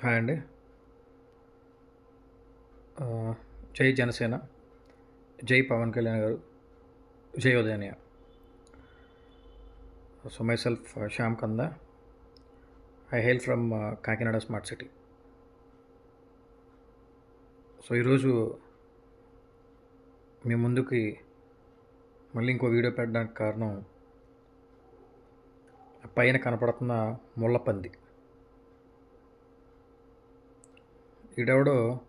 Hi అండి. జై జనసేన, జై పవన్ కళ్యాణ్ గారు, జై ఉదయనియ. So myself Shyam Kanda. I hail from Kakinada smart city. So ఈరోజు మీ ముందుకి మళ్ళీ ఇంకో వీడియో పెట్టడానికి కారణం పైన కనపడుతున్న ముళ్ళపంది. ఈడెవడో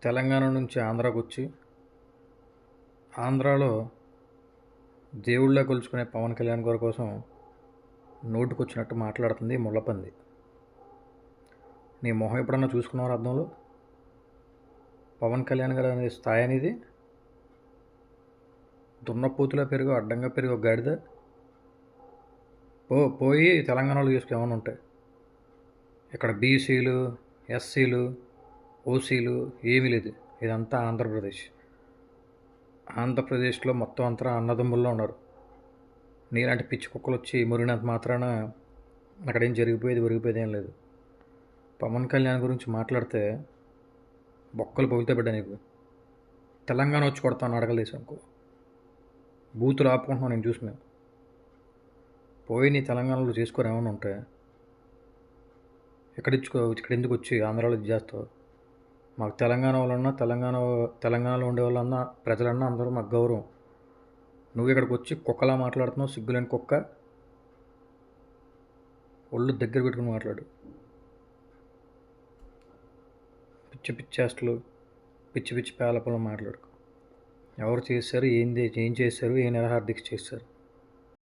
తెలంగాణ నుంచి ఆంధ్రాకు వచ్చి ఆంధ్రాలో దేవుళ్ళ కొలుచుకునే పవన్ కళ్యాణ్ గారి కోసం నోటుకొచ్చినట్టు మాట్లాడుతుంది ముళ్ళపంది. నీ మొహం ఎప్పుడన్నా చూసుకున్నావు అర్థంలో? పవన్ కళ్యాణ్ గారు అనే స్థాయి అనేది దున్నపోతులో పెరుగు, అడ్డంగా పెరుగు గాడిద. పోయి తెలంగాణలో చేసుకు ఏమైనా ఉంటాయి. ఇక్కడ బీసీలు, ఎస్సీలు, ఓసీలు ఏమీ లేదు. ఇదంతా ఆంధ్రప్రదేశ్. ఆంధ్రప్రదేశ్లో మొత్తం అంతా అన్నదమ్ముల్లో ఉన్నారు. నీలాంటి పిచ్చి కుక్కలు వచ్చి మురిగినంత మాత్రాన అక్కడేం ఒరిగిపోయేది ఏం లేదు. పవన్ కళ్యాణ్ గురించి మాట్లాడితే బొక్కలు పగిలితే బిడ్డ నీకు. తెలంగాణ వచ్చి కొడతాను అడగలేసానుకో. బూతులు ఆపుకుంటున్నాను నేను చూసిన. పోయి నీ తెలంగాణలో చేసుకోరు ఏమైనా ఉంటాయి. ఇక్కడ ఎందుకు వచ్చి ఆంధ్రాలో ఇది చేస్తావు? మాకు తెలంగాణ వాళ్ళన్నా తెలంగాణలో ఉండే వాళ్ళన్నా ప్రజలన్నా అందరూ మాకు గౌరవం. నువ్వు ఇక్కడికి వచ్చి కుక్కలా మాట్లాడుతున్నావు. సిగ్గులేని కుక్క. ఒళ్ళు దగ్గర పెట్టుకుని మాట్లాడు. పిచ్చి పిచ్చేస్తలు, పిచ్చి పిచ్చి పేలపలు మాట్లాడుకో. ఎవరు చేశారు, ఏం చేశారు, ఏ నిరాహార దీక్ష చేశారు?